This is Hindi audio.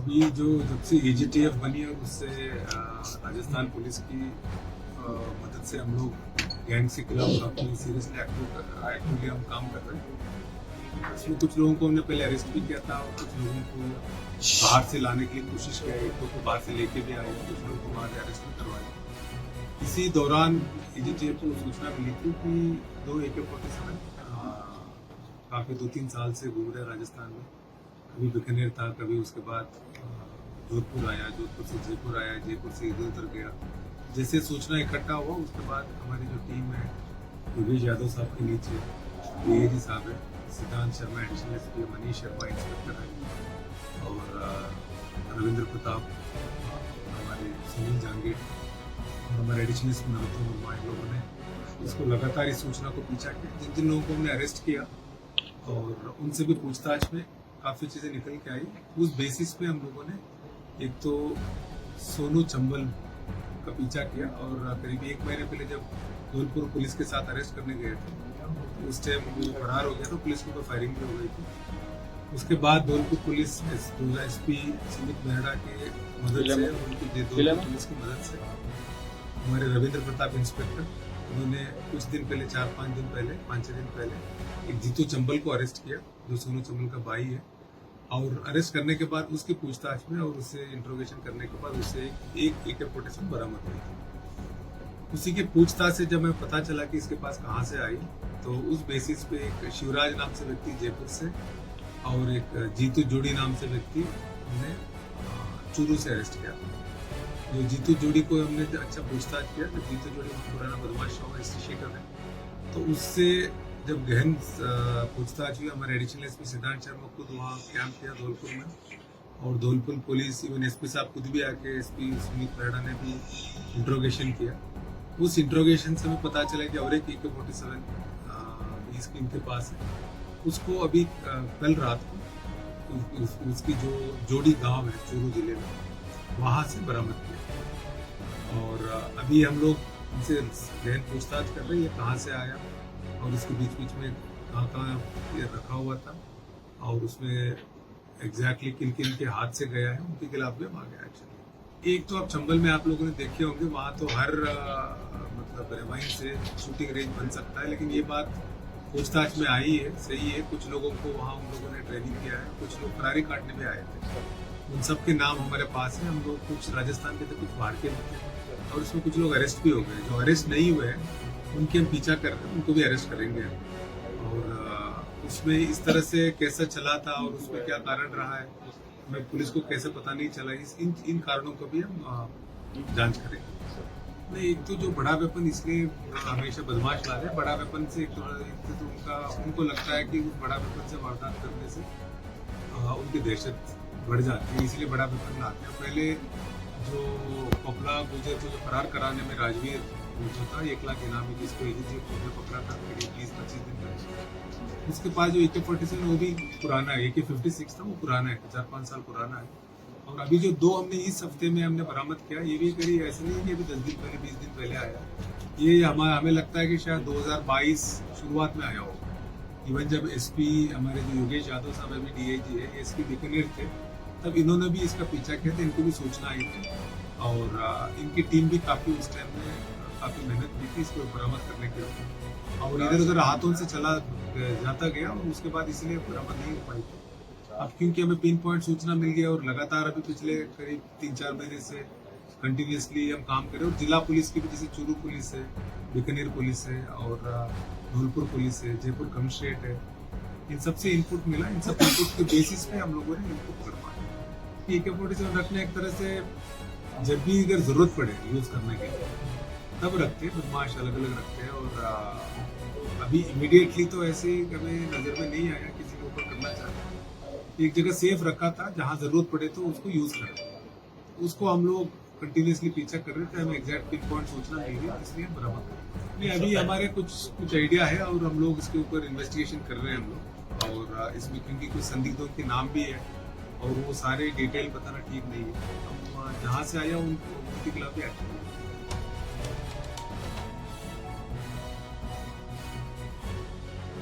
अभी जो जब से एजीटीएफ बनी और उससे राजस्थान पुलिस की मदद से हम लोग गैंग के खिलाफ काफी सीरियसली एक्टिवली हम काम कर रहे हैं। इसमें कुछ लोगों को हमने पहले अरेस्ट भी किया था और कुछ लोगों को बाहर से लाने की कोशिश की, एक दो को बाहर से लेके भी आए, कुछ लोगों को बाहर अरेस्ट भी करवाए। इसी दौरान एजीटीएफ को सूचना मिली थी कि 2 AK-47 काफी 2-3 साल से घूम रहे राजस्थान में। कभी बीकानेर था, कभी उसके बाद जोधपुर आया, जोधपुर से जयपुर आया, जयपुर से इधर उधर गया। जैसे सूचना इकट्ठा हुआ उसके बाद हमारी जो टीम है योगेश यादव साहब के नीचे डीआईजी साहब है, सिद्धांत Sharma additional SP, Manish Sharma inspector है और रविंद्र प्रताप, हमारे सुनील जांगीर और हमारे एडिशनल एसपी नरोत्तम वर्मा, इन लोगों ने इसको लगातार इस सूचना को पीछा किया। जिन जिन लोगों को हमने अरेस्ट किया और उनसे भी पूछताछ में काफ़ी चीज़ें निकल के आई। उस बेसिस पे हम लोगों ने एक तो सोनू चंबल का पीछा किया और करीब 1 महीने पहले जब धौलपुर पुलिस के साथ अरेस्ट करने गए थे उस टाइम वो फरार हो गया था, पुलिस के ऊपर फायरिंग भी हो गई थी। उसके बाद धौलपुर पुलिस एसपी सुमित मेहरा के मदद से, उनकी धौलपुर पुलिस की मदद से हमारे रविंद्र प्रताप इंस्पेक्टर, उन्होंने कुछ दिन पहले 4-5 दिन पहले 5-6 दिन पहले एक जीतू चंबल को अरेस्ट किया जो सोनू चंबल का भाई है। और अरेस्ट करने के बाद उसकी पूछताछ में और उससे इंट्रोगेशन करने के बाद उससे एक AK-47 बरामद हुई थी। उसी की पूछताछ से जब हमें पता चला कि इसके पास कहाँ से आई, तो उस बेसिस पे एक शिवराज नाम से व्यक्ति जयपुर से और एक जीतू जोड़ी नाम से व्यक्ति हमने चूरू से अरेस्ट किया। जो जीतू जोड़ी को हमने अच्छा पूछताछ किया, तो जीतू जोड़ी पुराना बदमाश और शीटर है, तो उससे जब गहन पूछताछ हुई, हमारे एडिशनल एसपी सिद्धांत शर्मा खुद वहाँ कैंप किया धौलपुर में और धौलपुर पुलिस इवन एसपी साहब खुद भी आके एसपी सुमित मेहरा ने भी इंट्रोगेशन किया। उस इंट्रोगेशन से हमें पता चला कि और एक AK-47 इसकी इनके पास है। उसको अभी कल रात को उसकी जो जोड़ी गांव है चूरू जिले में, वहाँ से बरामद किया और अभी हम लोग उनसे गहन पूछताछ कर रहे हैं ये कहाँ से आया और इसके बीच बीच में कहाँ रखा हुआ था और उसमें एग्जैक्टली किन किन के हाथ से गया है, उनके खिलाफ भी हम आगे एक्शन। एक तो अब चंबल में आप लोगों ने देखे होंगे, वहाँ तो हर मतलब रेवाइन से शूटिंग रेंज बन सकता है, लेकिन ये बात पूछताछ में आई है, सही है। कुछ लोगों को वहाँ उन लोगों ने ट्रेनिंग किया है, कुछ लोग फरारी काटने में आए थे, उन सब के नाम हमारे पास है। हम लोग कुछ राजस्थान के थे, कुछ बाहर के थे और उसमें कुछ लोग अरेस्ट भी हो गए। जो अरेस्ट नहीं हुए उनके हम पीछा कर रहे हैं, उनको भी अरेस्ट करेंगे और उसमें इस तरह से कैसा चला था और उसमें क्या कारण रहा है, हमें पुलिस को कैसे पता नहीं चला, इन कारणों को भी हम जांच करेंगे। नहीं, एक तो जो बड़ा वेपन इसलिए हमेशा बदमाश ला रहे हैं, बड़ा वेपन से एक तो उनको लगता है कि उस बड़ा वेपन से वारदात करने से उनकी दहशत बढ़ जाती है, इसलिए बड़ा वेपन लाते हैं। पहले जो पपला गुजर जो फरार कराने में राजवीर जो था 1 लाख इनामी, जिसको एजीटीएफ ने पकड़ा था करीब 20-25 दिन पहले, उसके पास जो AK-47 वो भी पुराना है, AK-56 था वो पुराना है, 4-5 साल पुराना है। और अभी जो 2 हमने इस हफ्ते में हमने बरामद किया, ये भी करीब ऐसे नहीं है कि अभी 10 दिन पहले 20 दिन पहले आया, ये हमें लगता है कि शायद 2022 शुरुआत में आया होगा। इवन जब एसपी हमारे जो योगेश यादव साहब अभी डीआईजी है, एसपी बीकानेर थे, तब इन्होंने भी इसका पीछा किया था, इनको भी सूचना आई थी और इनकी टीम भी काफ़ी उस टाइम में काफ़ी मेहनत की थी इसको बरामद करने के लिए और इधर उधर हाथों से चला जाता गया और उसके बाद इसलिए बरामद नहीं हो पाई थी। अब क्योंकि हमें पिन पॉइंट सूचना मिल गया और लगातार अभी पिछले करीब 3-4 महीने से कंटिन्यूसली हम काम करें और जिला पुलिस की भी, जैसे चूरू पुलिस है, बीकानेर पुलिस है और धौलपुर पुलिस है, जयपुर कमिश्नरेट है, इन सबसे इनपुट मिला। इन सब इनपुट के बेसिस पे हम लोगों ने इनपुट करवाया। AK-47 रखने एक तरह से जब भी अगर जरूरत पड़े यूज करने के लिए तब रखते हैं, बदमाश अलग अलग रखते हैं और अभी इमीडिएटली तो ऐसे हमें नजर में नहीं आया किसी के ऊपर करना चाहते। एक जगह सेफ रखा था, जहाँ जरूरत पड़े तो उसको यूज करें, उसको हम लोग कंटिन्यूसली पीछा कर रहे थे, हमें एग्जैक्ट पिन पॉइंट सूचना मिल गई, इसलिए बरामद कर। नहीं, अभी हमारे कुछ आइडिया है और हम लोग इसके ऊपर इन्वेस्टिगेशन कर रहे हैं हम लोग और इसमें क्योंकि कुछ संदिग्धों के नाम भी है और वो सारे डिटेल बताना ठीक नहीं है, हम जहाँ से आया उनके खिलाफ भी एक्शन